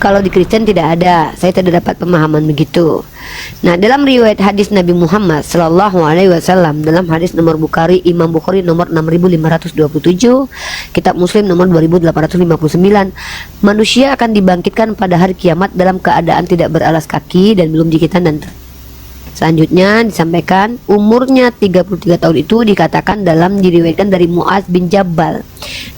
kalau di Kristen tidak ada. Saya tidak dapat pemahaman begitu. Nah, dalam riwayat hadis Nabi Muhammad Sallallahu Alaihi Wasallam, dalam hadis nomor Bukhari, Imam Bukhari nomor 6527, Kitab Muslim nomor 2859, manusia akan dibangkitkan pada hari kiamat dalam keadaan tidak beralas kaki dan belum gigitan. Dan selanjutnya disampaikan umurnya 33 tahun itu dikatakan dalam diriwayatkan dari Muaz bin Jabal,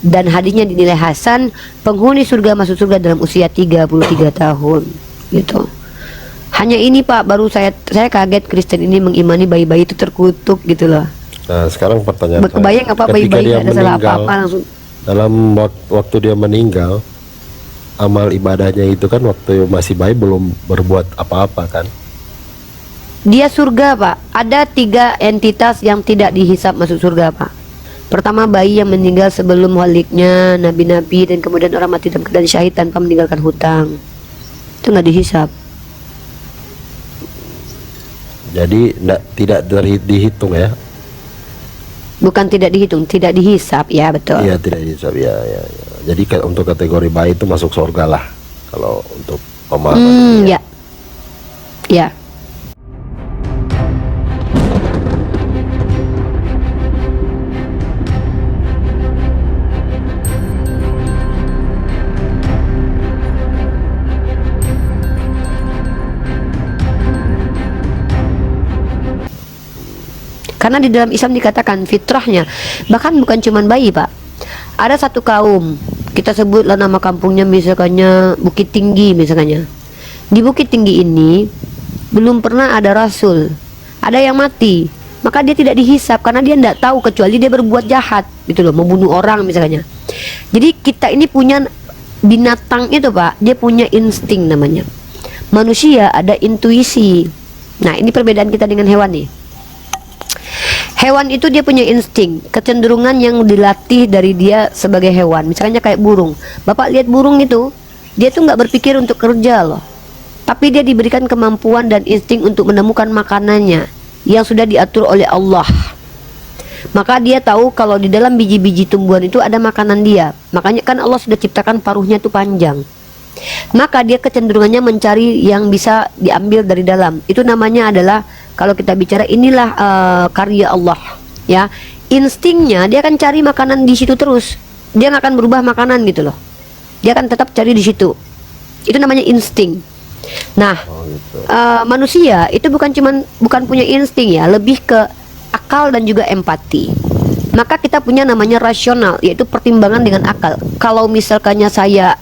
dan hadisnya dinilai hasan. Penghuni surga masuk surga dalam usia 33 tahun gitu. Hanya ini Pak, baru saya kaget Kristen ini mengimani bayi-bayi itu terkutuk gitu loh. Nah sekarang pertanyaan kebayang apa bayi-bayi gak ada salah apa-apa langsung dalam waktu dia meninggal, amal ibadahnya itu kan waktu masih bayi belum berbuat apa-apa kan? Dia surga Pak. Ada 3 entitas yang tidak dihisap masuk surga Pak. Pertama, bayi yang meninggal sebelum waliknya, nabi-nabi, dan kemudian orang mati dalam keadaan syahid tanpa meninggalkan hutang. Itu nggak dihisap. Jadi tidak dihitung ya? Bukan tidak dihitung, tidak dihisap ya, betul. Iya tidak dihisap ya. Jadi untuk kategori bayi itu masuk surga lah kalau untuk pemahaman. Ya. Ya. Karena di dalam Islam dikatakan fitrahnya, bahkan bukan cuman bayi Pak. Ada satu kaum, kita sebutlah nama kampungnya misalkannya Bukit Tinggi misalkannya. Di Bukit Tinggi ini belum pernah ada rasul, ada yang mati, maka dia tidak dihisap karena dia tidak tahu kecuali dia berbuat jahat gitu loh, membunuh orang misalkannya. Jadi kita ini punya binatang itu Pak, dia punya insting namanya. Manusia ada intuisi. Nah ini perbedaan kita dengan hewan nih. Hewan itu dia punya insting, kecenderungan yang dilatih dari dia sebagai hewan. Misalnya kayak burung. Bapak lihat burung itu, dia tuh nggak berpikir untuk kerja loh, tapi dia diberikan kemampuan dan insting untuk menemukan makanannya yang sudah diatur oleh Allah. Maka dia tahu kalau di dalam biji-biji tumbuhan itu ada makanan dia. Makanya kan Allah sudah ciptakan paruhnya itu panjang. Maka dia kecenderungannya mencari yang bisa diambil dari dalam. Itu namanya adalah, kalau kita bicara inilah karya Allah ya. Instingnya dia akan cari makanan di situ terus. Dia nggak akan berubah makanan gitu loh. Dia akan tetap cari di situ. Itu namanya insting. Nah, manusia itu bukan punya insting ya, lebih ke akal dan juga empati. Maka kita punya namanya rasional, yaitu pertimbangan dengan akal. Kalau misalkannya saya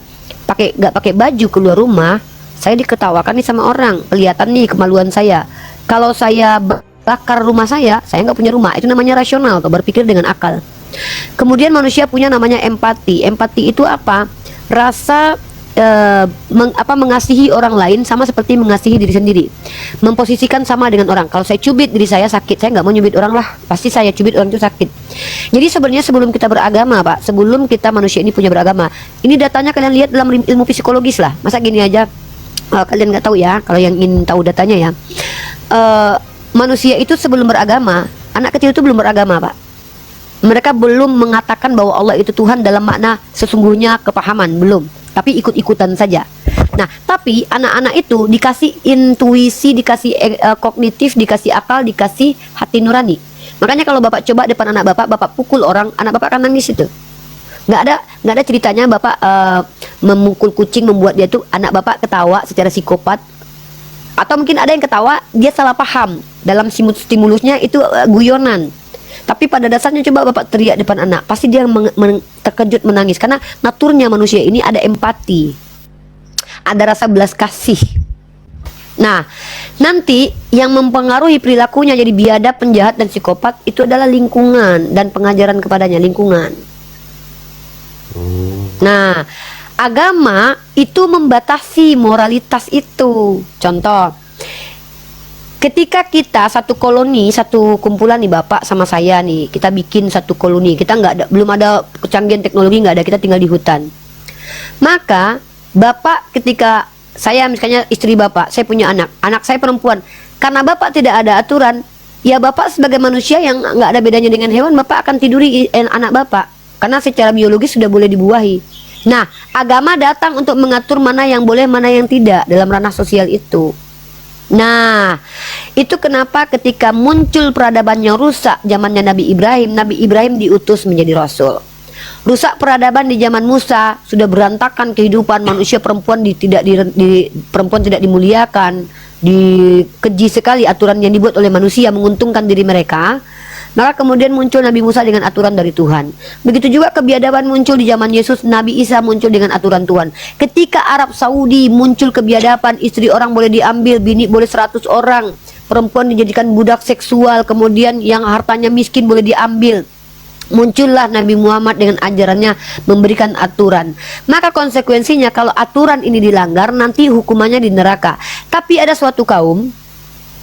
nggak pakai baju keluar rumah, saya diketawakan nih sama orang, kelihatan nih kemaluan saya. Kalau saya bakar rumah saya nggak punya rumah. Itu namanya rasional, berpikir dengan akal. Kemudian manusia punya namanya empati. Empati itu apa? Rasa mengasihi orang lain sama seperti mengasihi diri sendiri. Memposisikan sama dengan orang. Kalau saya cubit diri saya sakit, saya nggak mau nyubit orang lah. Pasti saya cubit orang itu sakit. Jadi sebenarnya sebelum kita beragama Pak, sebelum kita manusia ini punya beragama, ini datanya kalian lihat dalam ilmu psikologis lah. Masa gini aja kalian nggak tahu ya? Kalau yang ingin tahu datanya ya, manusia itu sebelum beragama, anak kecil itu belum beragama Pak. Mereka belum mengatakan bahwa Allah itu Tuhan dalam makna sesungguhnya kepahaman, belum, tapi ikut-ikutan saja. Nah, tapi anak-anak itu dikasih intuisi, dikasih kognitif, dikasih akal, dikasih hati nurani. Makanya kalau bapak coba depan anak bapak pukul orang, anak bapak akan nangis itu. Nggak ada ceritanya bapak memukul kucing membuat dia tuh anak bapak ketawa secara psikopat. Atau mungkin ada yang ketawa dia salah paham, dalam stimulusnya itu guyonan. Tapi pada dasarnya coba bapak teriak depan anak, pasti dia terkejut menangis. Karena naturnya manusia ini ada empati, ada rasa belas kasih. Nah, nanti yang mempengaruhi perilakunya jadi biadab, penjahat, dan psikopat itu adalah lingkungan dan pengajaran kepadanya, lingkungan. Nah, agama itu membatasi moralitas itu. Contoh, ketika kita satu koloni, satu kumpulan nih bapak sama saya nih, kita bikin satu koloni, kita belum ada kecanggihan teknologi, nggak ada, kita tinggal di hutan. Maka bapak, ketika saya misalnya istri bapak, saya punya anak saya perempuan, karena bapak tidak ada aturan, ya bapak sebagai manusia yang nggak ada bedanya dengan hewan, bapak akan tiduri anak bapak, karena secara biologis sudah boleh dibuahi. Nah, agama datang untuk mengatur mana yang boleh, mana yang tidak dalam ranah sosial itu. Nah, itu kenapa ketika muncul peradabannya rusak zamannya Nabi Ibrahim diutus menjadi rasul. Rusak peradaban di zaman Musa, sudah berantakan kehidupan manusia, perempuan perempuan tidak dimuliakan, dikeji sekali aturan yang dibuat oleh manusia menguntungkan diri mereka. Maka kemudian muncul Nabi Musa dengan aturan dari Tuhan. Begitu juga kebiadaban muncul di zaman Yesus, Nabi Isa muncul dengan aturan Tuhan. Ketika Arab Saudi muncul kebiadaban, istri orang boleh diambil, bini boleh 100 orang, perempuan dijadikan budak seksual, kemudian yang hartanya miskin boleh diambil. Muncullah Nabi Muhammad dengan ajarannya memberikan aturan. Maka konsekuensinya kalau aturan ini dilanggar, nanti hukumannya di neraka. Tapi ada suatu kaum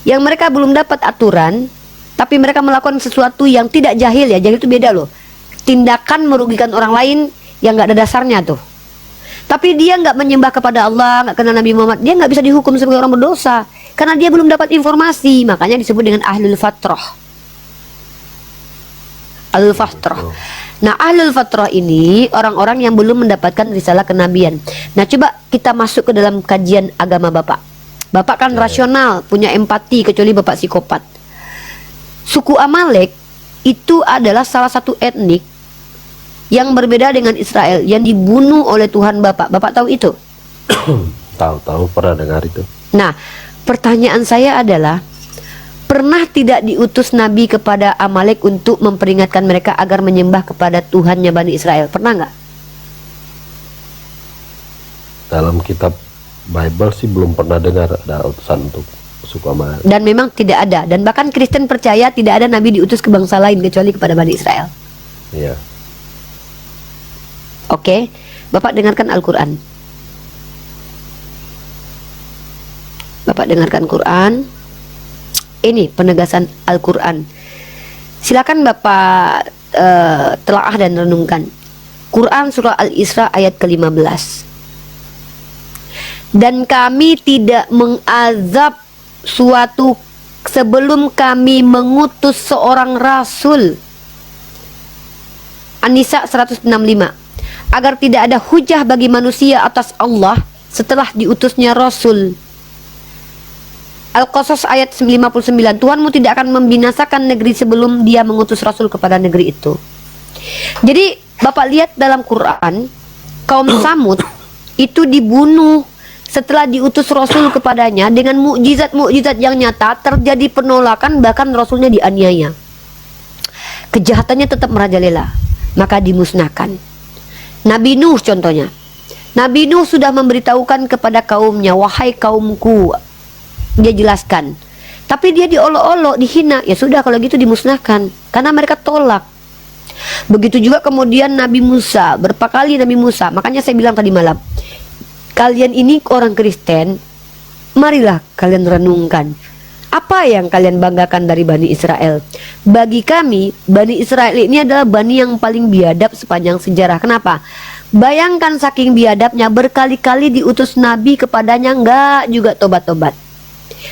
yang mereka belum dapat aturan, tapi mereka melakukan sesuatu yang tidak jahil ya. Jahil itu beda loh. Tindakan merugikan orang lain yang nggak ada dasarnya tuh. Tapi dia nggak menyembah kepada Allah, nggak kenal Nabi Muhammad, dia nggak bisa dihukum sebagai orang berdosa karena dia belum dapat informasi. Makanya disebut dengan ahlul fatrah. Ahlul fatrah. Nah, ahlul fatrah ini orang-orang yang belum mendapatkan risalah kenabian. Nah, coba kita masuk ke dalam kajian agama Bapak. Bapak kan rasional, punya empati, kecuali Bapak psikopat. Suku Amalek itu adalah salah satu etnik yang berbeda dengan Israel yang dibunuh oleh Tuhan Bapak. Bapak tahu itu? Tahu pernah dengar itu. Nah, pertanyaan saya adalah, pernah tidak diutus Nabi kepada Amalek untuk memperingatkan mereka agar menyembah kepada Tuhannya Bani Israel? Pernah nggak? Dalam kitab Bible sih belum pernah dengar ada utusan untuk suku Amalek. Dan memang tidak ada. Dan bahkan Kristen percaya tidak ada Nabi diutus ke bangsa lain kecuali kepada Bani Israel. Iya. Oke, Bapak dengarkan Al-Quran. Bapak dengarkan Quran. Ini penegasan Al-Quran. Silakan Bapak telaah dan renungkan. Quran surah Al-Isra ayat ke-15. Dan kami tidak mengazab suatu sebelum kami mengutus seorang rasul. An-Nisa 165. Agar tidak ada hujah bagi manusia atas Allah setelah diutusnya rasul. Al-Qasas ayat 59. Tuhanmu tidak akan membinasakan negeri sebelum dia mengutus rasul kepada negeri itu. Jadi Bapak lihat dalam Quran, kaum Samud itu dibunuh setelah diutus rasul kepadanya dengan mukjizat-mukjizat yang nyata. Terjadi penolakan, bahkan rasulnya dianiaya. Kejahatannya tetap merajalela, maka dimusnahkan. Nabi Nuh contohnya. Nabi Nuh sudah memberitahukan kepada kaumnya, wahai kaumku, dia jelaskan. Tapi dia diolok-olok, dihina. Ya sudah, kalau gitu dimusnahkan, karena mereka tolak. Begitu juga kemudian Nabi Musa, berapa kali Nabi Musa. Makanya saya bilang tadi malam, kalian ini orang Kristen, marilah kalian renungkan, apa yang kalian banggakan dari Bani Israel. Bagi kami, Bani Israel ini adalah Bani yang paling biadab sepanjang sejarah. Kenapa? Bayangkan saking biadabnya, berkali-kali diutus Nabi kepadanya, enggak juga tobat-tobat.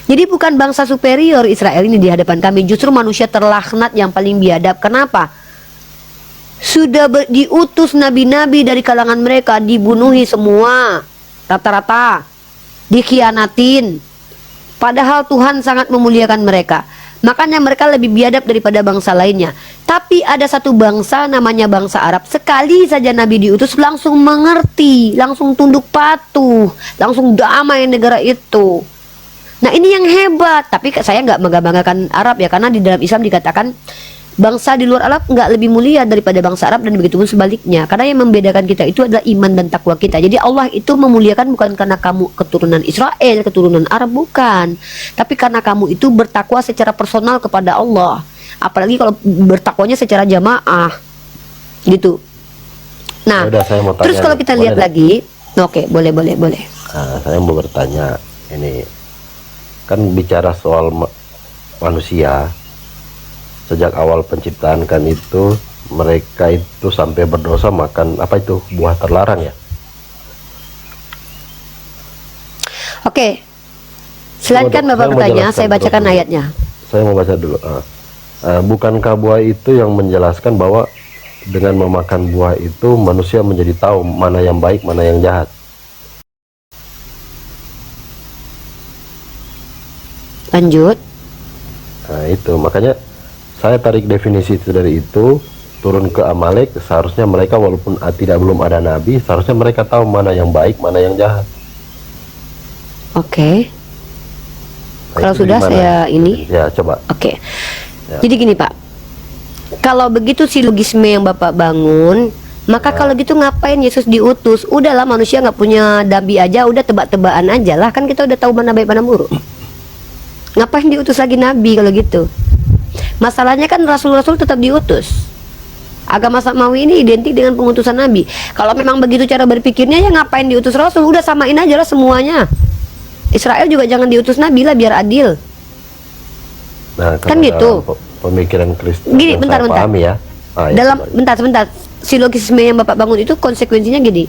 Jadi bukan bangsa superior Israel ini di hadapan kami, justru manusia terlaknat yang paling biadab. Kenapa? Sudah diutus nabi-nabi dari kalangan mereka, dibunuhi semua rata-rata, dikhianatin. Padahal Tuhan sangat memuliakan mereka. Makanya mereka lebih biadab daripada bangsa lainnya. Tapi ada satu bangsa namanya bangsa Arab. Sekali saja Nabi diutus langsung mengerti, langsung tunduk patuh, langsung damai negara itu. Nah ini yang hebat. Tapi saya nggak membanggakan Arab ya, karena di dalam Islam dikatakan bangsa di luar Arab nggak lebih mulia daripada bangsa Arab, dan begitu pun sebaliknya. Karena yang membedakan kita itu adalah iman dan takwa kita. Jadi Allah itu memuliakan bukan karena kamu keturunan Israel, keturunan Arab, bukan. Tapi karena kamu itu bertakwa secara personal kepada Allah. Apalagi kalau bertakwanya secara jamaah, gitu. Nah, Yaudah, saya mau tanya terus kalau kita lihat lagi, oke, boleh. Nah, saya mau bertanya, ini kan bicara soal manusia. Sejak awal penciptaan kan itu mereka itu sampai berdosa makan apa itu buah terlarang ya. Oke, silakan Bapak bertanya, saya bacakan ayatnya. Saya mau baca dulu. Bukankah buah itu yang menjelaskan bahwa dengan memakan buah itu manusia menjadi tahu mana yang baik, mana yang jahat. Lanjut. Nah itu makanya saya tarik definisi itu dari itu, turun ke Amalek, seharusnya mereka walaupun belum ada nabi, seharusnya mereka tahu mana yang baik, mana yang jahat. Oke. Nah, Kalau itu sudah gimana? saya ini. Ya coba. Oke. Ya. Jadi gini Pak, kalau begitu silogisme yang Bapak bangun, maka kalau gitu ngapain Yesus diutus? Udahlah, manusia nggak punya nabi aja, udah tebak-tebakan aja lah, kan kita udah tahu mana baik mana buruk. Ngapain diutus lagi nabi kalau gitu? Masalahnya kan rasul-rasul tetap diutus. Agama Samawi ini identik dengan pengutusan nabi. Kalau memang begitu cara berpikirnya, ya ngapain diutus rasul? Udah samain aja lah semuanya. Israel juga jangan diutus nabi lah, biar adil. Nah, Kan kalau gitu. dalam pemikiran Kristen Gini, yang bentar. saya pahami ya. Ya, Dalam coba. bentar, silogisme yang Bapak bangun itu konsekuensinya gini.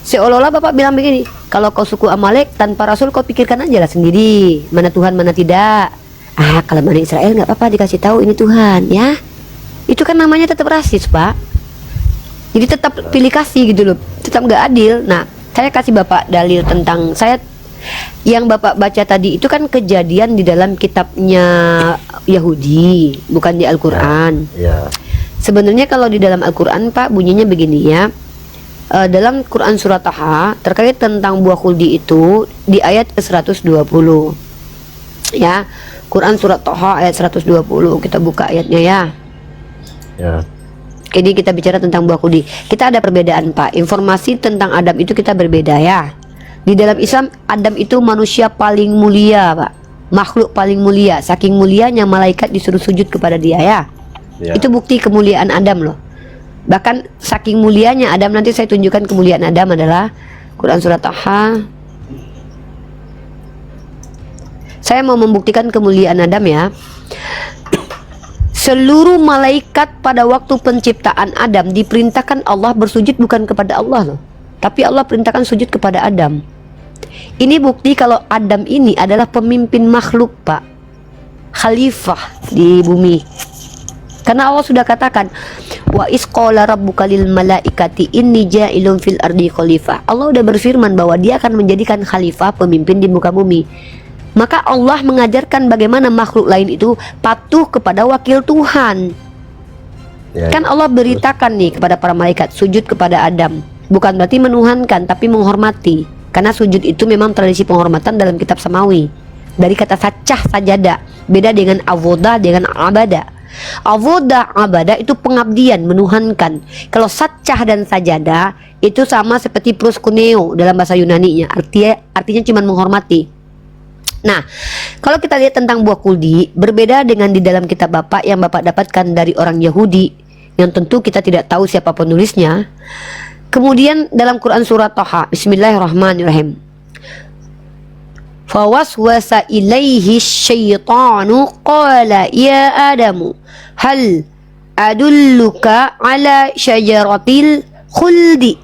Seolah-olah Bapak bilang begini, kalau kau suku Amalek tanpa rasul, kau pikirkan aja lah sendiri mana Tuhan mana tidak. Kalau mana Israel nggak apa-apa dikasih tahu ini Tuhan, ya. Itu kan namanya tetap rasis, Pak. Jadi tetap pilih kasih gitu loh, tetap nggak adil. Nah, saya kasih Bapak dalil tentang yang Bapak baca tadi itu kan kejadian di dalam kitabnya Yahudi, bukan di Al-Quran. Ya. Sebenarnya kalau di dalam Al-Quran Pak, bunyinya begini ya. Dalam Quran surat Taha terkait tentang buah khuldi itu di ayat ke-120 ya. Quran surat Taha ayat 120, kita buka ayatnya ya. Ya. Jadi kita bicara tentang buah khuldi. Kita ada perbedaan Pak. Informasi tentang Adam itu kita berbeda ya. Di dalam Islam Adam itu manusia paling mulia Pak, makhluk paling mulia. Saking mulianya malaikat disuruh sujud kepada dia ya. Ya. Itu bukti kemuliaan Adam loh. Bahkan saking mulianya Adam, nanti saya tunjukkan kemuliaan Adam adalah Quran surat Taha. Saya mau membuktikan kemuliaan Adam ya. Seluruh malaikat pada waktu penciptaan Adam diperintahkan Allah bersujud bukan kepada Allah loh, tapi Allah perintahkan sujud kepada Adam. Ini bukti kalau Adam ini adalah pemimpin makhluk Pak, khalifah di bumi. Karena Allah sudah katakan, wa isqala rabbuka lil malaikati inni ja'ilun fil ardi khalifah. Allah sudah berfirman bahwa dia akan menjadikan khalifah, pemimpin di muka bumi. Maka Allah mengajarkan bagaimana makhluk lain itu patuh kepada wakil Tuhan. Ya, Kan Allah beritakan nih kepada para malaikat sujud kepada Adam. Bukan berarti menuhankan, tapi menghormati. Karena sujud itu memang tradisi penghormatan dalam kitab Samawi. Dari kata sacah sajada, beda dengan avoda dengan abada. Avoda abada itu pengabdian, menuhankan. Kalau sacah dan sajada itu sama seperti proskuneo dalam bahasa Yunani-nya. Artinya cuma menghormati. Nah, kalau kita lihat tentang buah kuldi, berbeda dengan di dalam kitab Bapak yang Bapak dapatkan dari orang Yahudi, yang tentu kita tidak tahu siapa penulisnya. Kemudian dalam Quran surat Taha, Bismillahirrahmanirrahim. Fawaswasa ilaihi syaitanu qala ya Adamu hal adulluka ala syajaratil khuldi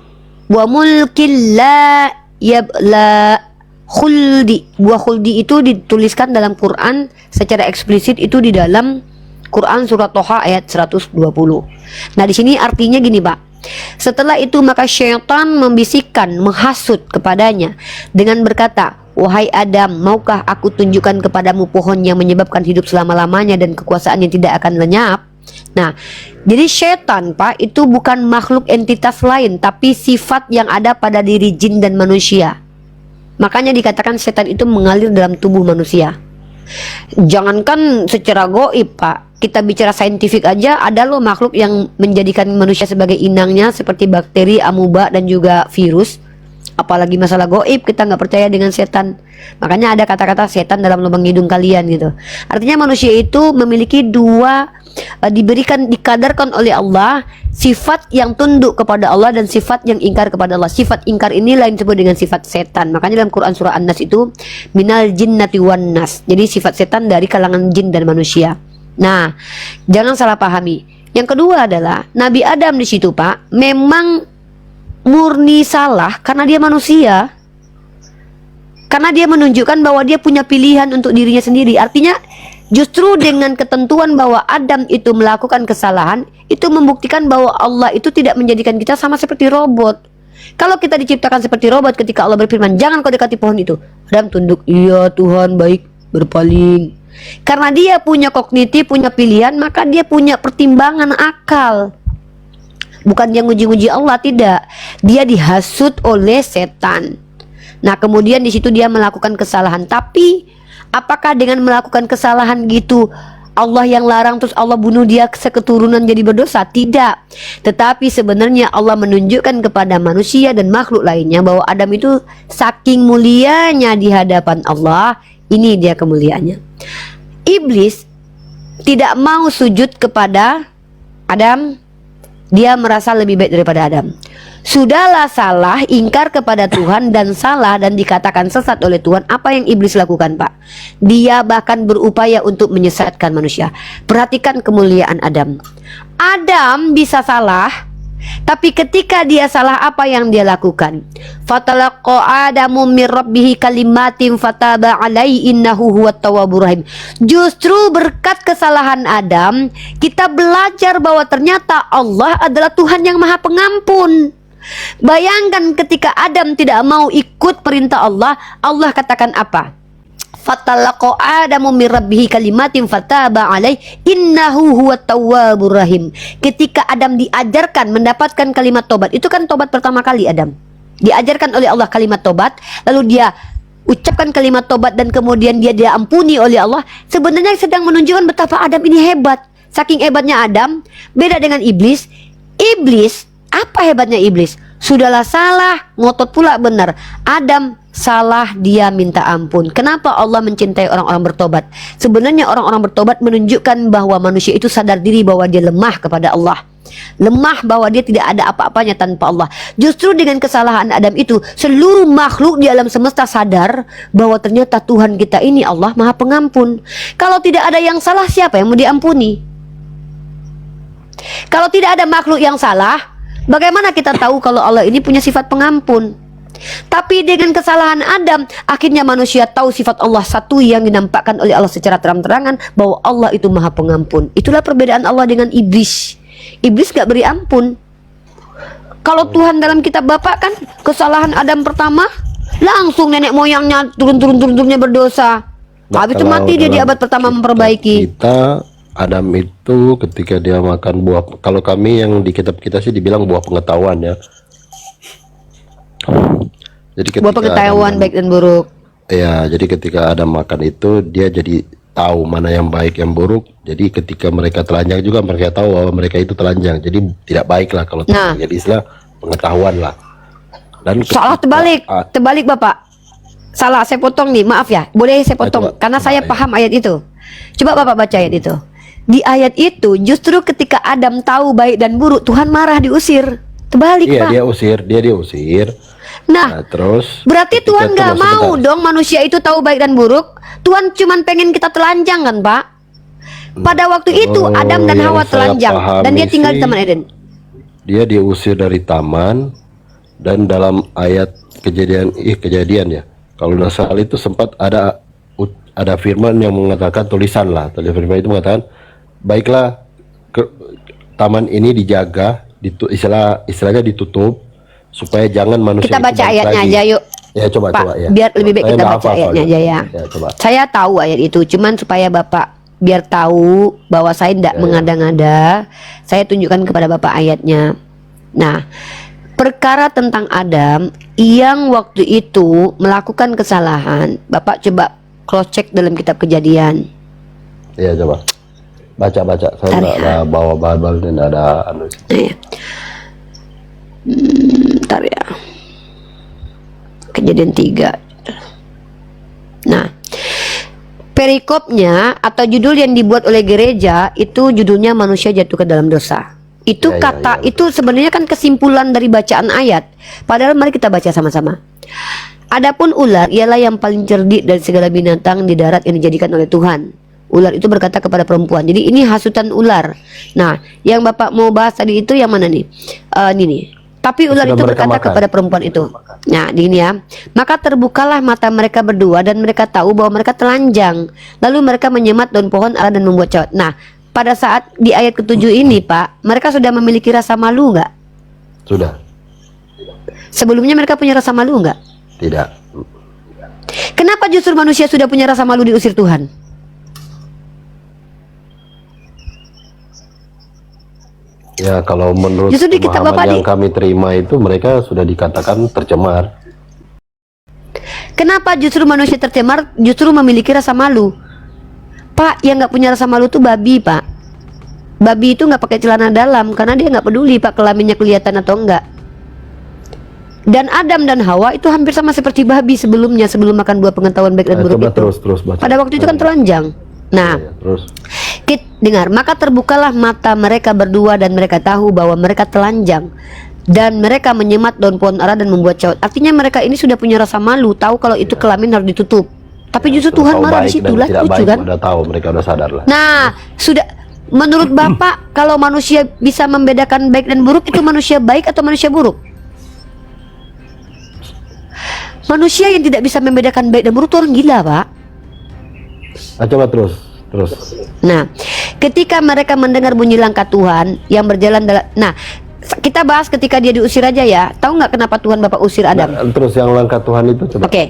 wa mulkin la yabla. Khuldi, buah khuldi itu dituliskan dalam Quran secara eksplisit itu di dalam Quran surat Toha ayat 120. Nah di sini artinya gini Pak. Setelah itu maka syaitan membisikkan, menghasut kepadanya dengan berkata, wahai Adam, maukah aku tunjukkan kepadamu pohon yang menyebabkan hidup selama-lamanya dan kekuasaan yang tidak akan lenyap? Nah, jadi syaitan Pak itu bukan makhluk entitas lain, tapi sifat yang ada pada diri jin dan manusia. Makanya dikatakan setan itu mengalir dalam tubuh manusia. Jangankan secara goib Pak, kita bicara saintifik aja, ada loh makhluk yang menjadikan manusia sebagai inangnya seperti bakteri, amuba dan juga virus. Apalagi masalah goib, kita nggak percaya dengan setan. Makanya ada kata-kata setan dalam lubang hidung kalian gitu. Artinya manusia itu memiliki dua, dikadarkan oleh Allah sifat yang tunduk kepada Allah dan sifat yang ingkar kepada Allah. Sifat ingkar ini lain disebut dengan sifat setan. Makanya dalam Quran surah An-Nas itu minal jinnati wan nas. Jadi sifat setan dari kalangan jin dan manusia. Nah, jangan salah pahami. Yang kedua adalah Nabi Adam di situ Pak memang murni salah karena dia manusia. Karena dia menunjukkan bahwa dia punya pilihan untuk dirinya sendiri. Artinya Justru dengan ketentuan bahwa Adam itu melakukan kesalahan, itu membuktikan bahwa Allah itu tidak menjadikan kita sama seperti robot. Kalau kita diciptakan seperti robot, ketika Allah berfirman, jangan kau dekati pohon itu, Adam tunduk, iya Tuhan, baik, berpaling. Karena dia punya kognitif, punya pilihan, maka dia punya pertimbangan akal. Bukan dia nguji-nguji Allah, tidak. Dia dihasut oleh setan. Nah, kemudian di situ dia melakukan kesalahan. Tapi apakah dengan melakukan kesalahan gitu Allah yang larang terus Allah bunuh dia seketurunan jadi berdosa? Tidak. Tetapi sebenarnya Allah menunjukkan kepada manusia dan makhluk lainnya bahwa Adam itu saking mulianya di hadapan Allah. Ini dia kemuliaannya. Iblis tidak mau sujud kepada Adam. Dia merasa lebih baik daripada Adam. Sudahlah salah, ingkar kepada Tuhan dan salah dan dikatakan sesat oleh Tuhan. Apa yang iblis lakukan, Pak? Dia bahkan berupaya untuk menyesatkan manusia. Perhatikan kemuliaan Adam. Adam bisa salah, tapi ketika dia salah, apa yang dia lakukan? Fatalaqa Adamu mir rabbihi kalimatin fataba alaihi innahu huwat tawwabur rahim. Justru berkat kesalahan Adam, kita belajar bahwa ternyata Allah adalah Tuhan yang Maha Pengampun. Bayangkan ketika Adam tidak mau ikut perintah Allah, Allah katakan apa? Fatalaqa Adamu mir rabbihi kalimatin fataba alaihi innahu huwat tawwabur rahim. Ketika Adam diajarkan mendapatkan kalimat tobat, itu kan tobat pertama kali Adam. Diajarkan oleh Allah kalimat tobat, lalu dia ucapkan kalimat tobat dan kemudian dia diampuni oleh Allah. Sebenarnya sedang menunjukkan betapa Adam ini hebat. Saking hebatnya Adam, beda dengan iblis. Iblis, apa hebatnya iblis? Sudahlah salah, ngotot pula benar. Adam salah, dia minta ampun. Kenapa Allah mencintai orang-orang bertobat? Sebenarnya orang-orang bertobat menunjukkan bahwa manusia itu sadar diri bahwa dia lemah kepada Allah. Lemah, bahwa dia tidak ada apa-apanya tanpa Allah. Justru dengan kesalahan Adam itu, seluruh makhluk di alam semesta sadar bahwa ternyata Tuhan kita ini Allah Maha Pengampun. Kalau tidak ada yang salah, siapa yang mau diampuni? Kalau tidak ada makhluk yang salah, bagaimana kita tahu kalau Allah ini punya sifat pengampun? Tapi dengan kesalahan Adam, akhirnya manusia tahu sifat Allah satu yang dinampakkan oleh Allah secara terang-terangan, bahwa Allah itu Maha Pengampun. Itulah perbedaan Allah dengan iblis. Iblis gak beri ampun. Kalau Tuhan dalam kitab Bapak kan, kesalahan Adam pertama, langsung nenek moyangnya turun-turunnya berdosa. Habis itu mati dia di abad pertama memperbaiki. Kita Adam itu ketika dia makan buah, kalau kami yang di kitab kita sih dibilang buah pengetahuan ya. Jadi ketika Buah pengetahuan baik dan buruk. Ya, jadi ketika Adam makan itu dia jadi tahu mana yang baik yang buruk. Jadi ketika mereka telanjang juga mereka tahu bahwa mereka itu telanjang. Jadi tidak baik lah kalau jadi istilah pengetahuan lah. Dan salah terbalik Bapak. Salah, saya potong nih, maaf ya. Boleh saya potong karena saya paham ayat itu. Coba Bapak baca ayat itu. Di ayat itu justru ketika Adam tahu baik dan buruk, Tuhan marah, diusir. Terbalik, Pak. Iya, dia diusir. Nah, terus berarti Tuhan gak mau dong manusia itu tahu baik dan buruk. Tuhan cuman pengen kita telanjang kan, Pak? Pada waktu itu Adam dan Hawa telanjang dan dia tinggal di Taman Eden. Dia diusir dari taman, dan dalam ayat kejadian ya, kalau nggak salah itu sempat ada firman yang mengatakan tulisan firman itu mengatakan, baiklah taman ini dijaga, istilahnya ditutup supaya jangan manusia. Kita baca ayatnya aja yuk. Ya coba ya. Biar lebih baik kita baca ayatnya aja ya. Coba. Saya tahu ayat itu, cuman supaya Bapak biar tahu bahwa saya tidak mengada-ngada, saya tunjukkan kepada Bapak ayatnya. Nah, perkara tentang Adam yang waktu itu melakukan kesalahan, Bapak coba cross check dalam kitab Kejadian. Iya, coba. Baca. Saya nggak bawa bahan-bahan dan ada anu. Bentar ya. Kejadian 3. Nah, perikopnya atau judul yang dibuat oleh gereja itu judulnya manusia jatuh ke dalam dosa. Itu itu sebenarnya kan kesimpulan dari bacaan ayat. Padahal mari kita baca sama-sama. Adapun ular ialah yang paling cerdik dari segala binatang di darat yang dijadikan oleh Tuhan. Ular itu berkata kepada perempuan. Jadi ini hasutan ular. Nah, yang Bapak mau bahas tadi itu yang mana nih? Ini nih. Tapi ular Sudah itu mereka berkata makan. kepada perempuan itu, nah gini ya, maka terbukalah mata mereka berdua dan mereka tahu bahwa mereka telanjang. Lalu mereka menyemat daun pohon ara dan membuat cawat. Nah, pada saat di ayat ketujuh ini Pak, mereka sudah memiliki rasa malu nggak? Sudah. Sebelumnya mereka punya rasa malu nggak? Tidak. Kenapa justru manusia sudah punya rasa malu diusir Tuhan? Ya kalau menurut Justru di kitab pemahaman Bapak yang kami terima itu mereka sudah dikatakan tercemar. Kenapa justru manusia tercemar justru memiliki rasa malu? Pak, yang nggak punya rasa malu tuh babi Pak. Babi itu nggak pakai celana dalam karena dia nggak peduli Pak kelaminnya kelihatan atau enggak. Dan Adam dan Hawa itu hampir sama seperti babi sebelumnya, sebelum makan buah pengetahuan baik dan buruk Coba itu. terus baca. Pada waktu itu kan telanjang. Nah, Ya, terus. dengar, maka terbukalah mata mereka berdua dan mereka tahu bahwa mereka telanjang. Dan mereka menyemat daun pohon ara dan membuat cawat. Artinya mereka ini sudah punya rasa malu, tahu kalau itu kelamin harus ditutup. Tapi justru Tuhan Tahu marah di baik situ dan lah, tidak lucu baik kan? udah tahu, mereka udah sadar lah. Nah, sudah menurut Bapak kalau manusia bisa membedakan baik dan buruk, itu manusia baik atau manusia buruk? Manusia yang tidak bisa membedakan baik dan buruk itu orang gila, Pak. Coba terus. Nah, ketika mereka mendengar bunyi langkah Tuhan yang berjalan dalam, nah, kita bahas ketika dia diusir aja ya. Tahu nggak kenapa Tuhan Bapak usir Adam? Nah, terus yang langkah Tuhan itu coba. Oke.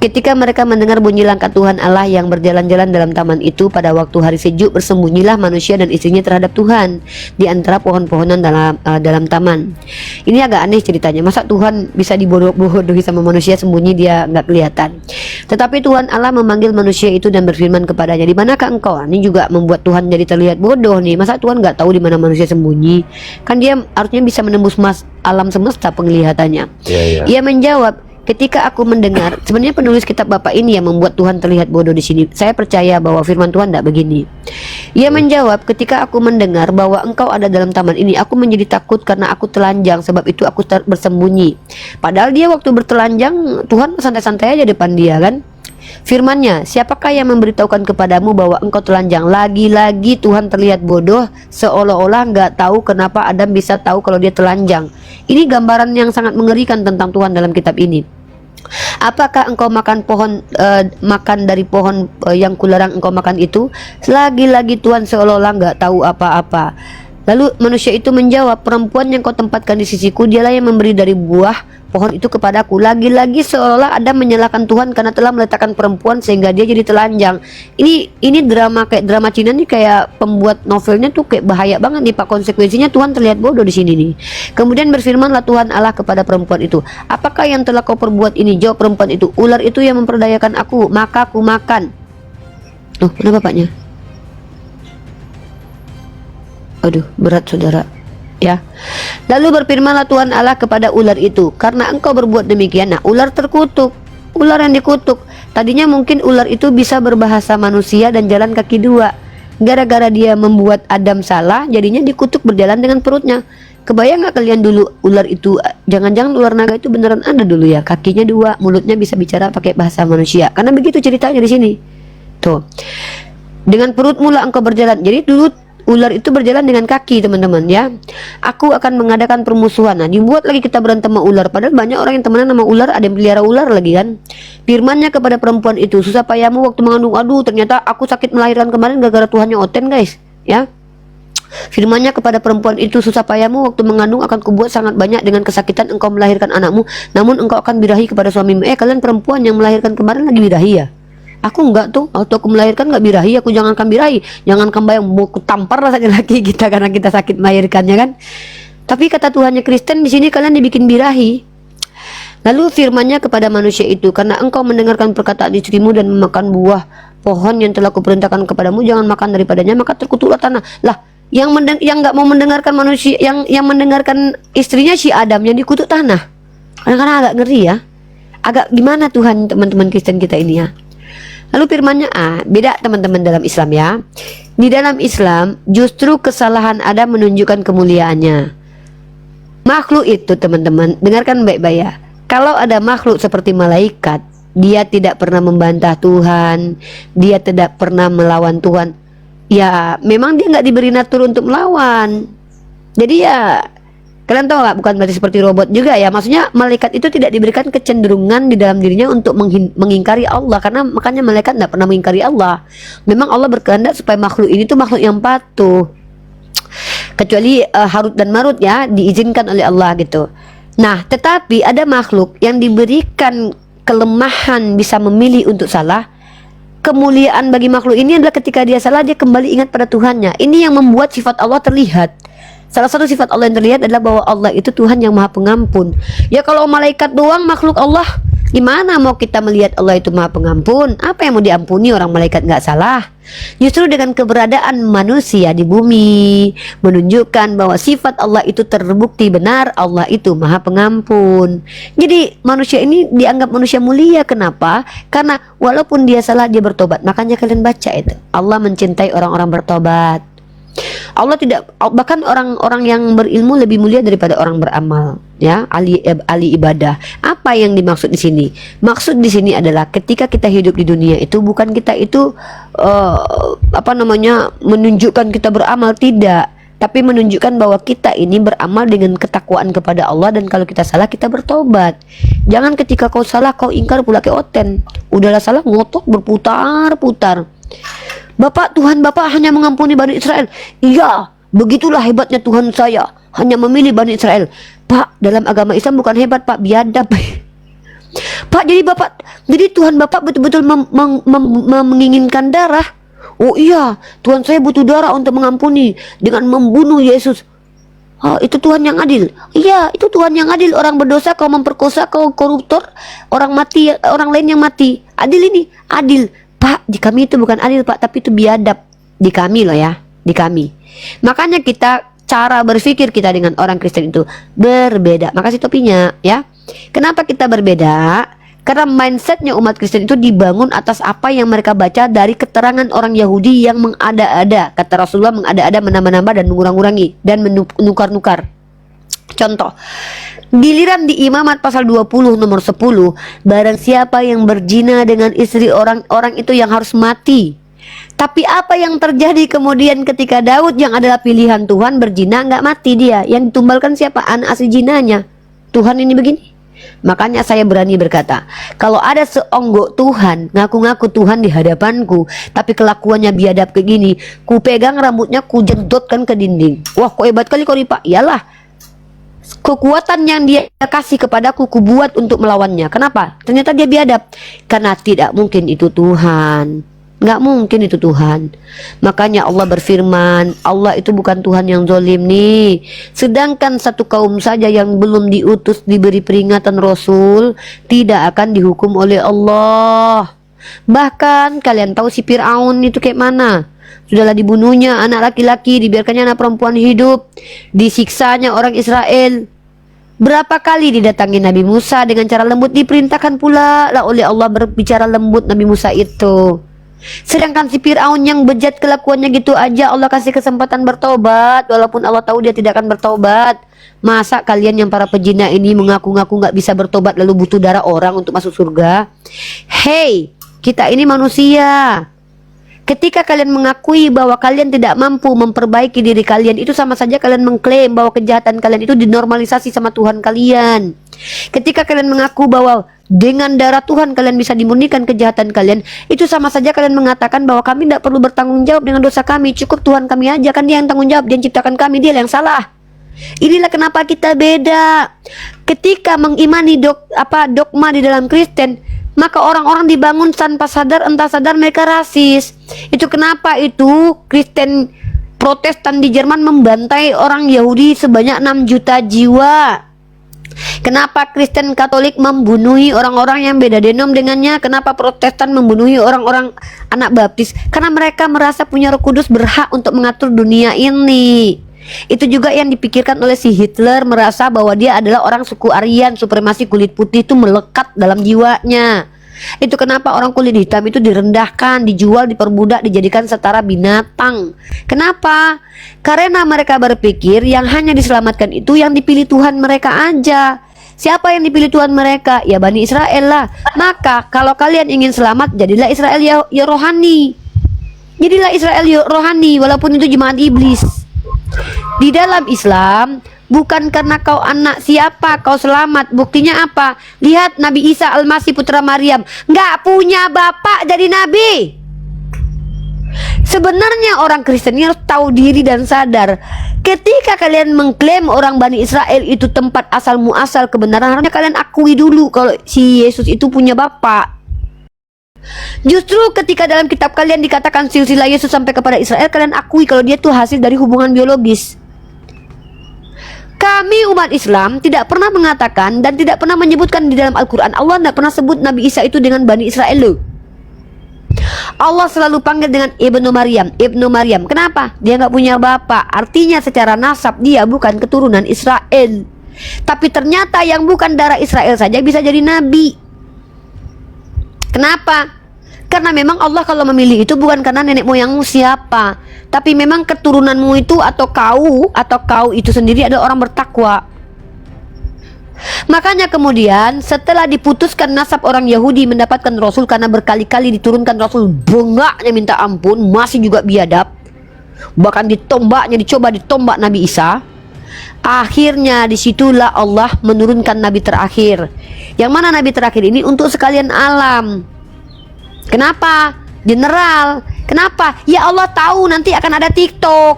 Ketika mereka mendengar bunyi langkah Tuhan Allah yang berjalan-jalan dalam taman itu pada waktu hari sejuk, bersembunyilah manusia dan istrinya terhadap Tuhan di antara pohon-pohonan dalam taman. Ini agak aneh ceritanya. Masa Tuhan bisa dibodoh-bodohi sama manusia, sembunyi dia nggak kelihatan. Tetapi Tuhan Allah memanggil manusia itu dan berfirman kepadanya, "Di manakah engkau?" Ini juga membuat Tuhan jadi terlihat bodoh nih. Masa Tuhan nggak tahu di mana manusia sembunyi? Kan dia harusnya bisa menembus alam semesta penglihatannya. Iya. Ia menjawab, ketika aku mendengar, sebenarnya penulis kitab Bapak ini yang membuat Tuhan terlihat bodoh di sini. Saya percaya bahwa firman Tuhan tidak begini. Ia menjawab, ketika aku mendengar bahwa engkau ada dalam taman ini, aku menjadi takut karena aku telanjang, sebab itu aku bersembunyi. Padahal dia waktu bertelanjang, Tuhan santai-santai aja depan dia kan. Firman-Nya, siapakah yang memberitahukan kepadamu bahwa engkau telanjang? Lagi-lagi Tuhan terlihat bodoh, seolah-olah nggak tahu kenapa Adam bisa tahu kalau dia telanjang. Ini gambaran yang sangat mengerikan tentang Tuhan dalam kitab ini. Apakah engkau makan dari pohon yang kularang engkau makan itu? Lagi-lagi Tuhan seolah-olah nggak tahu apa-apa. Lalu manusia itu menjawab, perempuan yang kau tempatkan di sisiku, dialah yang memberi dari buah pohon itu kepadaku. Lagi-lagi seolah Adam menyalahkan Tuhan karena telah meletakkan perempuan sehingga dia jadi telanjang. Ini drama kayak drama Cina nih, kayak pembuat novelnya tuh kayak bahaya banget nih Pak. Konsekuensinya Tuhan terlihat bodoh di sini nih. Kemudian berfirmanlah Tuhan Allah kepada perempuan itu, apakah yang telah kau perbuat ini? Jawab perempuan itu, ular itu yang memperdayakan aku, maka aku makan. Loh, mana bapaknya? Aduh, berat saudara. Ya. Lalu berfirmanlah Tuhan Allah kepada ular itu, karena engkau berbuat demikian. Nah, ular terkutuk. Ular yang dikutuk. Tadinya mungkin ular itu bisa berbahasa manusia dan jalan kaki dua. Gara-gara dia membuat Adam salah, jadinya dikutuk berjalan dengan perutnya. Kebayang nggak kalian dulu ular itu, jangan-jangan ular naga itu beneran ada dulu ya, kakinya dua, mulutnya bisa bicara pakai bahasa manusia. Karena begitu ceritanya di sini. Tuh. Dengan perut mula engkau berjalan. Jadi dulu ular itu berjalan dengan kaki, teman-teman ya. Aku akan mengadakan permusuhan. Nah, dibuat lagi kita berantem sama ular. Padahal banyak orang yang temenan sama ular, ada yang pelihara ular lagi kan. Firman-Nya kepada perempuan itu, susah payahmu waktu mengandung. Aduh, ternyata aku sakit melahirkan kemarin gara-gara Tuhannya oten, guys. Ya. Firman-Nya kepada perempuan itu, susah payahmu waktu mengandung akan kubuat sangat banyak, dengan kesakitan engkau melahirkan anakmu, namun engkau akan birahi kepada suamimu. Kalian perempuan yang melahirkan kemarin lagi birahi ya? Aku enggak tuh, waktu aku melahirkan enggak birahi, aku jangankan birahi, jangankan bayang mau kutampar lah saja laki kita karena kita sakit melahirkannya kan. Tapi kata Tuhannya Kristen di sini kalian dibikin birahi. Lalu firman-Nya kepada manusia itu, karena engkau mendengarkan perkataan istrimu dan memakan buah pohon yang telah kuperintahkan kepadamu, jangan makan daripadanya, maka terkutuklah tanah. Lah, yang enggak mau mendengarkan manusia, yang mendengarkan istrinya si Adam, yang dikutuk tanah. Kadang-kadang agak ngeri ya. Agak gimana Tuhan, teman-teman Kristen kita ini ya. Lalu firman-Nya beda teman-teman dalam Islam ya. Di dalam Islam justru kesalahan Adam menunjukkan kemuliaannya. Makhluk itu teman-teman, dengarkan baik-baik ya. Kalau ada makhluk seperti malaikat, dia tidak pernah membantah Tuhan, dia tidak pernah melawan Tuhan. Ya memang dia nggak diberi natur untuk melawan. Jadi ya Kalian tahu nggak? Bukan berarti seperti robot juga ya. Maksudnya malaikat itu tidak diberikan kecenderungan di dalam dirinya untuk mengingkari Allah, karena makanya malaikat tidak pernah mengingkari Allah. Memang Allah berkehendak supaya makhluk ini tuh makhluk yang patuh. Kecuali Harut dan Marut ya, diizinkan oleh Allah gitu. Nah, tetapi ada makhluk yang diberikan kelemahan bisa memilih untuk salah. Kemuliaan bagi makhluk ini adalah ketika dia salah, dia kembali ingat pada Tuhannya. Ini yang membuat sifat Allah terlihat. Salah satu sifat Allah yang terlihat adalah bahwa Allah itu Tuhan yang maha pengampun. Ya kalau malaikat doang makhluk Allah, gimana mau kita melihat Allah itu maha pengampun? Apa yang mau diampuni, orang malaikat nggak salah? Justru dengan keberadaan manusia di bumi menunjukkan bahwa sifat Allah itu terbukti benar, Allah itu maha pengampun. Jadi manusia ini dianggap manusia mulia. Kenapa? Karena walaupun dia salah, dia bertobat. Makanya kalian baca itu, Allah mencintai orang-orang bertobat. Allah tidak, bahkan orang-orang yang berilmu lebih mulia daripada orang beramal, ya, ahli ibadah. Apa yang dimaksud di sini? Maksud di sini adalah ketika kita hidup di dunia itu bukan kita itu menunjukkan kita beramal, tidak, tapi menunjukkan bahwa kita ini beramal dengan ketakwaan kepada Allah, dan kalau kita salah kita bertobat. Jangan ketika kau salah kau ingkar pula ke oten. Udahlah salah ngotot berputar-putar. Bapak, Tuhan Bapak hanya mengampuni Bani Israel. Iya, begitulah hebatnya Tuhan saya, hanya memilih Bani Israel. Pak, dalam agama Islam bukan hebat Pak, biadab. Pak, jadi Tuhan Bapak betul-betul menginginkan darah. Oh iya, Tuhan saya butuh darah untuk mengampuni dengan membunuh Yesus. Oh, itu Tuhan yang adil. Iya, itu Tuhan yang adil. Orang berdosa kau memperkosa, kau koruptor, orang mati, orang lain yang mati. Adil ini, adil. Pak, di kami itu bukan adil Pak, tapi itu biadab. Di kami loh ya, di kami. Makanya cara berpikir kita dengan orang Kristen itu berbeda. Makasih topinya ya. Kenapa kita berbeda? Karena mindsetnya umat Kristen itu dibangun atas apa yang mereka baca dari keterangan orang Yahudi yang mengada-ada. Kata Rasulullah, mengada-ada, menambah-nambah dan mengurang-urangi dan menukar-nukar. Contoh, giliran di Imamat pasal 20 nomor 10, barang siapa yang berzina dengan istri orang itu yang harus mati. Tapi apa yang terjadi kemudian ketika Daud yang adalah pilihan Tuhan berzina, nggak mati dia. Yang ditumbalkan siapa? Anak si jinanya. Tuhan ini begini. Makanya saya berani berkata, kalau ada seonggok Tuhan ngaku-ngaku Tuhan di hadapanku, tapi kelakuannya biadab kayak gini, ku pegang rambutnya, ku jendotkan ke dinding. Wah, kok hebat kali kau Pak. Iyalah, kekuatan yang dia kasih kepadaku ku buat untuk melawannya. Kenapa? Ternyata dia biadab. Karena tidak mungkin itu Tuhan. Nggak mungkin itu Tuhan. Makanya Allah berfirman, Allah itu bukan Tuhan yang zalim nih. Sedangkan satu kaum saja yang belum diutus diberi peringatan Rasul tidak akan dihukum oleh Allah. Bahkan kalian tahu si Fir'aun itu kayak mana? Sudahlah dibunuhnya anak laki-laki, dibiarkannya anak perempuan hidup, disiksanya orang Israel. Berapa kali didatangi Nabi Musa dengan cara lembut, diperintahkan pula lah oleh Allah berbicara lembut Nabi Musa itu. Sedangkan si Fir'aun yang bejat kelakuannya gitu aja Allah kasih kesempatan bertobat, walaupun Allah tahu dia tidak akan bertobat. Masa kalian yang para pezina ini mengaku-ngaku nggak bisa bertobat lalu butuh darah orang untuk masuk surga? Hey, kita ini manusia. Ketika kalian mengakui bahwa kalian tidak mampu memperbaiki diri kalian, itu sama saja kalian mengklaim bahwa kejahatan kalian itu dinormalisasi sama Tuhan kalian. Ketika kalian mengaku bahwa dengan darah Tuhan kalian bisa dimurnikan kejahatan kalian, itu sama saja kalian mengatakan bahwa kami tidak perlu bertanggung jawab dengan dosa kami, cukup Tuhan kami aja, kan dia yang tanggung jawab, dia yang ciptakan kami, dia yang salah. Inilah kenapa kita beda. Ketika mengimani dogma di dalam Kristen, maka orang-orang dibangun tanpa sadar, entah sadar mereka rasis. Itu kenapa itu Kristen Protestan di Jerman membantai orang Yahudi sebanyak 6 juta jiwa. Kenapa Kristen Katolik membunuhi orang-orang yang beda denom dengannya? Kenapa Protestan membunuhi orang-orang anak baptis? Karena mereka merasa punya Roh Kudus berhak untuk mengatur dunia ini. Itu juga yang dipikirkan oleh si Hitler, merasa bahwa dia adalah orang suku Aryan, supremasi kulit putih itu melekat dalam jiwanya. Itu kenapa orang kulit hitam itu direndahkan, dijual, diperbudak, dijadikan setara binatang. Kenapa? Karena mereka berpikir yang hanya diselamatkan itu yang dipilih Tuhan mereka aja. Siapa yang dipilih Tuhan mereka? Ya Bani Israel lah. Maka kalau kalian ingin selamat, jadilah Israel ya rohani. Jadilah Israel ya rohani, walaupun itu jemaat iblis. Di dalam Islam, Bukan karena kau anak siapa kau selamat. Buktinya apa? Lihat Nabi Isa Al-Masih putra Maryam, nggak punya bapak jadi nabi. Sebenarnya orang Kristen harus tahu diri dan sadar. Ketika kalian mengklaim orang Bani Israel itu tempat asal muasal kebenaran, harusnya kalian akui dulu kalau si Yesus itu punya bapak. Justru ketika dalam kitab kalian dikatakan silsilah Yesus sampai kepada Israel, kalian akui kalau dia tuh hasil dari hubungan biologis. Kami umat Islam tidak pernah mengatakan dan tidak pernah menyebutkan di dalam Al-Quran, Allah tidak pernah sebut Nabi Isa itu dengan Bani Israel loh. Allah selalu panggil dengan Ibnu Maryam, Ibnu Maryam. Kenapa? Dia nggak punya bapak. Artinya secara nasab dia bukan keturunan Israel. Tapi ternyata yang bukan darah Israel saja bisa jadi nabi. Kenapa? Karena memang Allah kalau memilih itu bukan karena nenek moyangmu siapa, tapi memang keturunanmu itu atau kau itu sendiri adalah orang bertakwa. Makanya kemudian setelah diputuskan nasab orang Yahudi mendapatkan Rasul, karena berkali-kali diturunkan Rasul, bengaknya minta ampun, masih juga biadab, bahkan dicoba ditombak Nabi Isa. Akhirnya disitulah Allah menurunkan Nabi terakhir. Yang mana Nabi terakhir ini untuk sekalian alam. Kenapa? General. Kenapa? Ya Allah tahu nanti akan ada TikTok.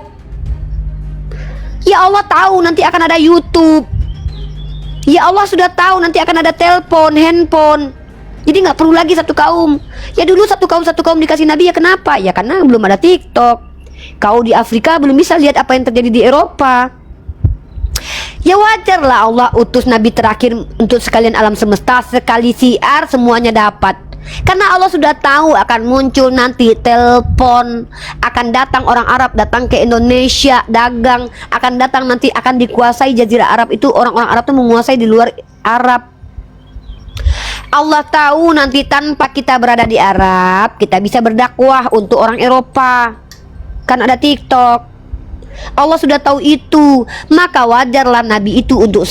Ya Allah tahu nanti akan ada YouTube. Ya Allah sudah tahu nanti akan ada telepon, handphone. Jadi nggak perlu lagi satu kaum. Ya dulu satu kaum dikasih Nabi, ya kenapa? Ya karena belum ada TikTok. Kau di Afrika belum bisa lihat apa yang terjadi di Eropa. Ya wajarlah Allah utus Nabi terakhir untuk sekalian alam semesta. Sekali siar semuanya dapat. Karena Allah sudah tahu akan muncul nanti telepon, akan datang orang Arab datang ke Indonesia dagang, akan datang nanti akan dikuasai Jazirah Arab itu, orang-orang Arab itu menguasai di luar Arab. Allah tahu nanti tanpa kita berada di Arab, kita bisa berdakwah untuk orang Eropa. Kan ada TikTok. Allah sudah tahu itu, maka wajarlah Nabi itu untuk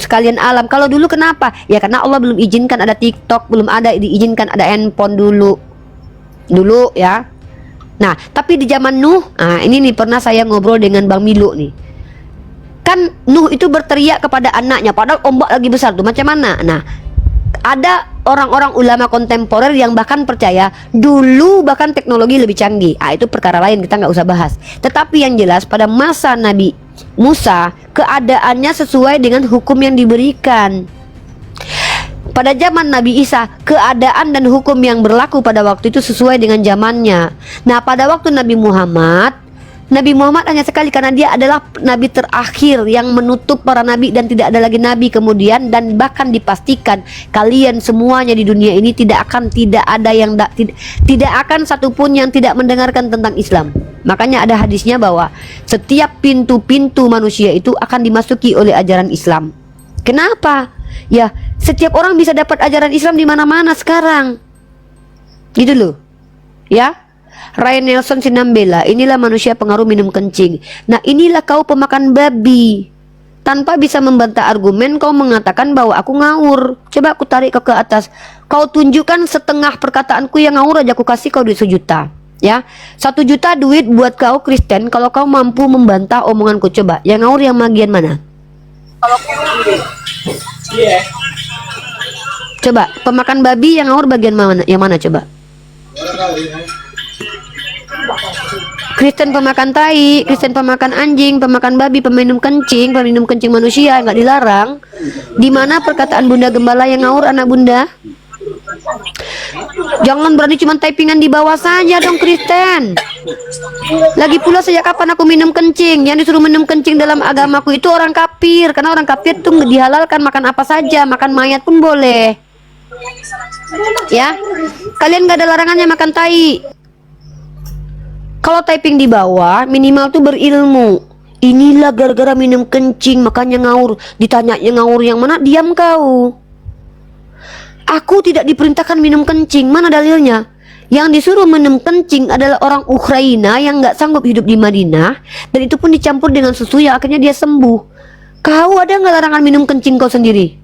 sekalian alam. Kalau dulu kenapa? Ya karena Allah belum izinkan ada TikTok, belum ada diizinkan ada handphone dulu ya. Nah, tapi di zaman Nuh, ini nih pernah saya ngobrol dengan Bang Milo nih. Kan Nuh itu berteriak kepada anaknya, padahal ombak lagi besar tuh. Macam mana? Nah, ada orang-orang ulama kontemporer yang bahkan percaya dulu bahkan teknologi lebih canggih. Itu perkara lain, kita nggak usah bahas. Tetapi yang jelas pada masa Nabi Musa keadaannya sesuai dengan hukum yang diberikan. Pada zaman Nabi Isa keadaan dan hukum yang berlaku pada waktu itu sesuai dengan zamannya. Nah pada waktu Nabi Muhammad hanya sekali karena dia adalah nabi terakhir yang menutup para nabi dan tidak ada lagi nabi kemudian, dan bahkan dipastikan kalian semuanya di dunia ini tidak akan satupun yang tidak mendengarkan tentang Islam. Makanya ada hadisnya bahwa setiap pintu-pintu manusia itu akan dimasuki oleh ajaran Islam. Kenapa? Ya setiap orang bisa dapat ajaran Islam di mana-mana sekarang. Gitu loh. Ya. Ryan Nelson Sinambela, inilah manusia pengaruh minum kencing. Nah inilah kau pemakan babi. Tanpa bisa membantah argumen kau mengatakan bahwa aku ngawur. Coba aku tarik kau ke atas. Kau tunjukkan setengah perkataanku yang ngawur aja, aku kasih kau duit 1 juta. Ya, 1 juta duit buat kau Kristen kalau kau mampu membantah omonganku. Coba, yang ngawur yang bagian mana? Coba, pemakan babi yang ngawur bagian mana? Yang mana coba? Kristen pemakan tai, Kristen pemakan anjing, pemakan babi, peminum kencing manusia nggak dilarang. Di mana perkataan Bunda Gembala yang ngawur anak Bunda? Jangan berani cuma typingan di bawah saja dong Kristen. Lagi pula sejak kapan aku minum kencing? Yang disuruh minum kencing dalam agamaku itu orang kafir. Karena orang kafir tuh dihalalkan makan apa saja, makan mayat pun boleh. Ya, kalian nggak ada larangannya makan tai. Kalau typing di bawah minimal tuh berilmu. Inilah gara-gara minum kencing makanya ngawur. Ditanyanya ngawur yang mana, diam kau. Aku tidak diperintahkan minum kencing, mana dalilnya? Yang disuruh minum kencing adalah orang Ukraina yang nggak sanggup hidup di Madinah, dan itu pun dicampur dengan susu yang akhirnya dia sembuh. Kau ada nggak larangan minum kencing kau sendiri?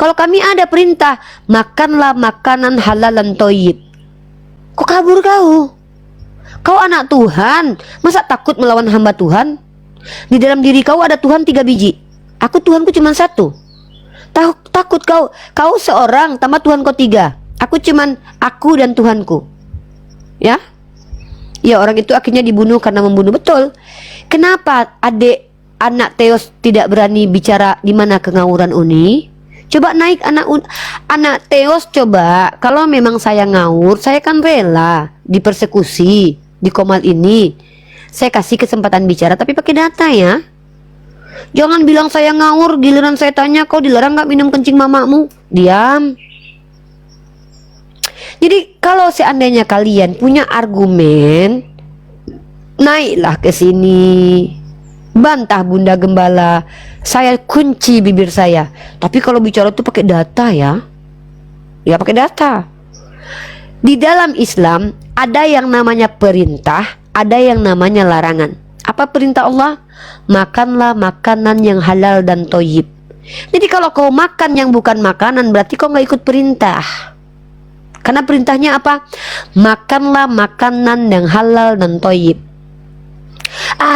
Kalau kami ada perintah, makanlah makanan halal dan toyib. Kok kabur kau? Kau anak Tuhan, masa takut melawan hamba Tuhan? Di dalam diri kau ada Tuhan 3 biji. Aku Tuhanku cuma 1. Takut kau seorang tambah Tuhan kau 3. Aku cuman aku dan Tuhanku. Ya. Ya, orang itu akhirnya dibunuh karena membunuh. Betul. Kenapa anak Theos tidak berani bicara di mana kengawuran Uni? Coba naik anak Theos, coba. Kalau memang saya ngawur, saya kan rela dipersekusi di Komal ini. Saya kasih kesempatan bicara tapi pakai data ya. Jangan bilang saya ngawur, giliran saya tanya kau dilarang nggak minum kencing mamamu? Diam. Jadi kalau seandainya kalian punya argumen, naiklah ke sini, bantah Bunda Gembala, saya kunci bibir saya. Tapi kalau bicara itu pakai data ya, ya pakai data. Di dalam Islam ada yang namanya perintah, ada yang namanya larangan. Apa perintah Allah? Makanlah makanan yang halal dan thayyib. Jadi kalau kau makan yang bukan makanan, berarti kau nggak ikut perintah. Karena perintahnya apa? Makanlah makanan yang halal dan thayyib.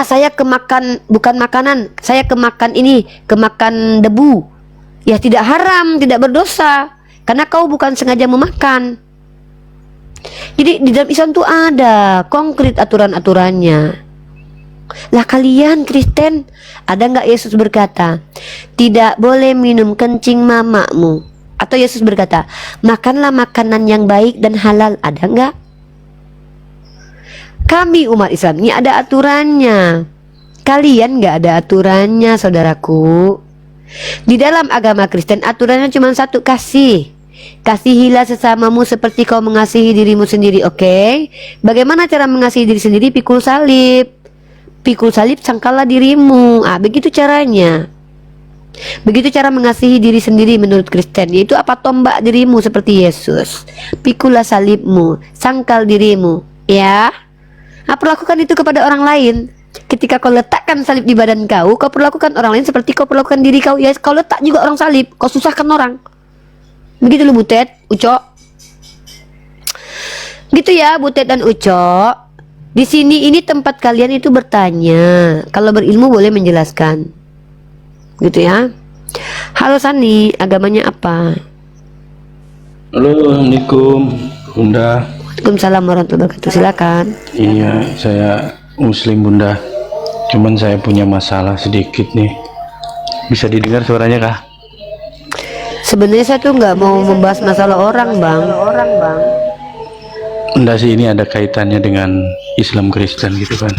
Saya kemakan bukan makanan, saya kemakan ini, kemakan debu. Ya tidak haram, tidak berdosa, karena kau bukan sengaja memakan. Jadi di dalam Islam itu ada konkret aturan-aturannya. Lah kalian Kristen, ada nggak Yesus berkata tidak boleh minum kencing mamamu? Atau Yesus berkata makanlah makanan yang baik dan halal? Ada nggak? Kami umat Islam ini ada aturannya. Kalian nggak ada aturannya, saudaraku. Di dalam agama Kristen aturannya cuma satu, kasih. Kasihilah sesamamu seperti kau mengasihi dirimu sendiri. Oke? Bagaimana cara mengasihi diri sendiri? Pikul salib. Pikul salib, sangkallah dirimu. Begitu caranya. Begitu cara mengasihi diri sendiri menurut Kristen, yaitu apa? Tombak dirimu seperti Yesus. Pikulah salibmu, sangkal dirimu. Ya. Perlakukan itu kepada orang lain. Ketika kau letakkan salib di badan kau perlakukan orang lain seperti kau perlakukan diri kau. Ya, kau letak juga orang salib, kau susahkan orang. Begitu loh Butet, Ucok. Gitu ya Butet dan Ucok. Di sini ini tempat kalian itu bertanya. Kalau berilmu boleh menjelaskan. Gitu ya. Halo Sani, agamanya apa? Halo, Assalamualaikum Bunda. Waalaikumsalam warahmatullahi wabarakatuh. Silakan. Iya, saya Muslim Bunda. Cuman saya punya masalah sedikit nih. Bisa didengar suaranya kah? Sebenarnya saya tuh nggak mau membahas masalah orang, Bang. Enggak sih, ini ada kaitannya dengan Islam Kristen gitu kan.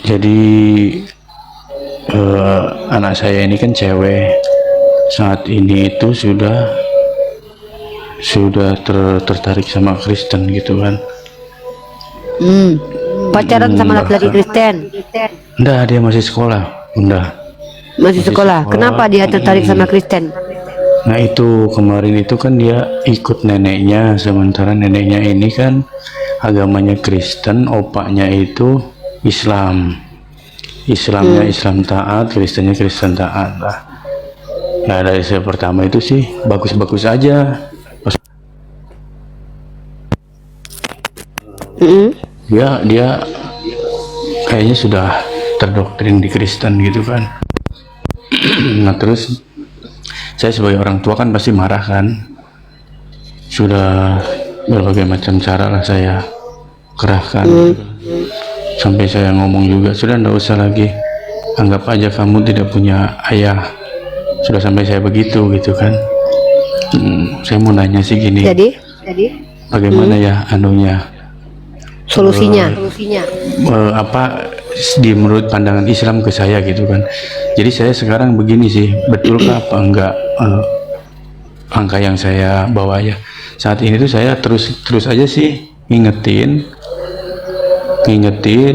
Jadi anak saya ini kan cewek. Saat ini itu sudah tertarik sama Kristen gitu kan. Pacaran sama laki-laki Kristen? Enggak, dia masih sekolah Bunda. Masih sekolah. Kenapa dia tertarik sama Kristen? Nah itu kemarin itu kan dia ikut neneknya, sementara neneknya ini kan agamanya Kristen, opaknya itu Islam. Islamnya Islam taat, Kristennya Kristen taat lah. Nah dari saya pertama itu sih bagus-bagus aja. Dia kayaknya sudah terdoktrin di Kristen gitu kan. Nah terus saya sebagai orang tua kan pasti marah kan. Sudah berbagai macam cara lah saya kerahkan gitu. Sampai saya ngomong juga, sudah ndak usah lagi, anggap aja kamu tidak punya ayah. Sudah sampai saya begitu gitu kan. Saya mau nanya sih gini, Jadi bagaimana ya anunya, solusinya? apa di menurut pandangan Islam ke saya gitu kan. Jadi saya sekarang begini sih, betulkah apa enggak angka yang saya bawa ya saat ini tuh saya terus aja sih ngingetin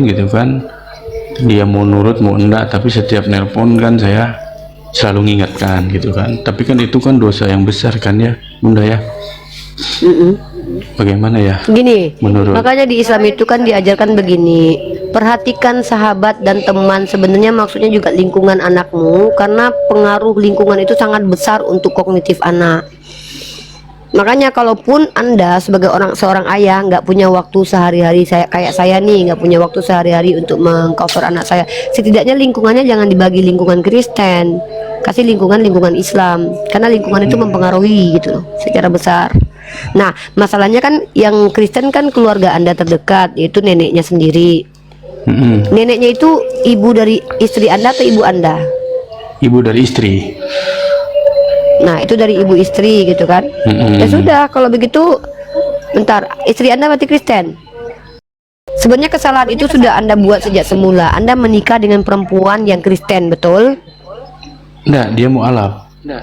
gitu kan. Dia mau nurut mau enggak, tapi setiap nelpon kan saya selalu ngingatkan gitu kan. Tapi kan itu kan dosa yang besar kan ya Bunda ya. Bagaimana ya? Gini, menurut makanya di Islam itu kan diajarkan begini, perhatikan sahabat dan teman. Sebenarnya maksudnya juga lingkungan anakmu, karena pengaruh lingkungan itu sangat besar untuk kognitif anak. Makanya kalaupun Anda sebagai seorang ayah nggak punya waktu sehari-hari, kayak saya nih nggak punya waktu sehari-hari untuk mengcover anak saya, setidaknya lingkungannya jangan dibagi lingkungan Kristen, kasih lingkungan Islam, karena lingkungan itu mempengaruhi gitu loh secara besar. Nah, masalahnya kan yang Kristen kan keluarga Anda terdekat, yaitu neneknya sendiri. Neneknya itu ibu dari istri Anda atau ibu Anda? Ibu dari istri. Nah, itu dari ibu istri gitu kan. Ya sudah, kalau begitu bentar, istri Anda berarti Kristen. Sebenarnya kesalahan itu sudah Anda buat sejak semula. Anda menikah dengan perempuan yang Kristen, betul? Nah, dia mu'alaf. Nah,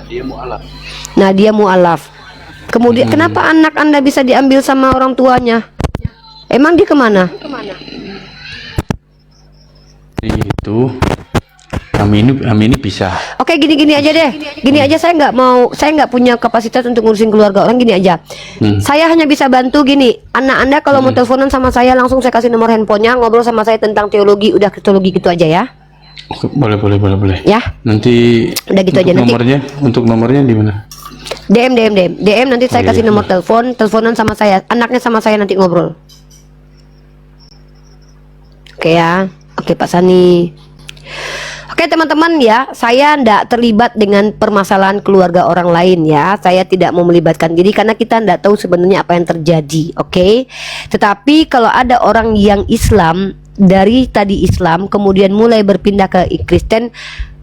dia mu'alaf. Kemudian kenapa anak Anda bisa diambil sama orang tuanya? Emang dia kemana? Itu kami ini pisah. Oke, gini aja deh. Gini aja, saya nggak punya kapasitas untuk ngurusin keluarga orang. Gini aja. Saya hanya bisa bantu gini. Anak Anda kalau mau teleponan sama saya, langsung saya kasih nomor handphonenya, ngobrol sama saya tentang teologi, udah teologi gitu aja ya. Oke, boleh. Ya. Nanti Udah gitu aja nanti. Untuk nomornya di mana? DM nanti saya kasih nomor teleponan sama saya. Anaknya sama saya nanti ngobrol. Oke ya. Oke Pak Sani. Oke teman-teman ya, saya tidak terlibat dengan permasalahan keluarga orang lain ya. Saya tidak mau melibatkan diri karena kita tidak tahu sebenarnya apa yang terjadi. Oke. Tetapi kalau ada orang yang Islam, dari tadi Islam kemudian mulai berpindah ke Kristen,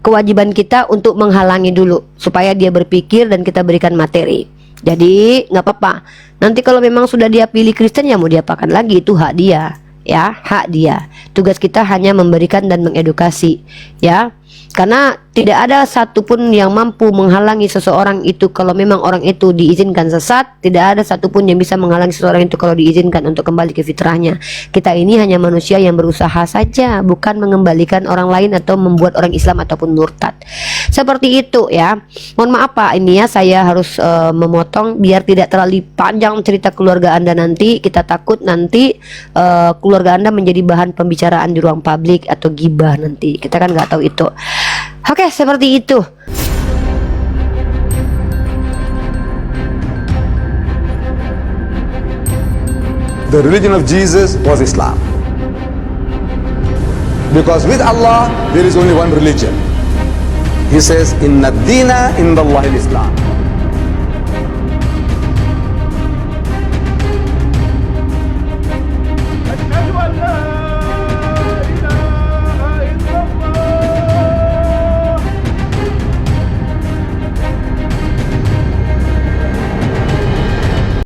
kewajiban kita untuk menghalangi dulu supaya dia berpikir dan kita berikan materi. Jadi nggak apa-apa. Nanti kalau memang sudah dia pilih Kristen, ya mau diapakan lagi, itu hak dia. Ya, hak dia. Tugas kita hanya memberikan dan mengedukasi, ya. Karena tidak ada satupun yang mampu menghalangi seseorang itu kalau memang orang itu diizinkan sesat. Tidak ada satupun yang bisa menghalangi seseorang itu kalau diizinkan untuk kembali ke fitrahnya. Kita ini hanya manusia yang berusaha saja, bukan mengembalikan orang lain atau membuat orang Islam ataupun murtad. Seperti itu ya. Mohon maaf Pak, ini ya saya harus memotong biar tidak terlalu panjang cerita keluarga Anda nanti. Kita takut nanti keluarga Anda menjadi bahan pembicaraan di ruang publik atau gibah nanti. Kita kan nggak tahu itu. Oke, seperti itu. The religion of Jesus was Islam. Because with Allah, there is only one religion. He says, Inna ad-dina inda Allahi al-Islam.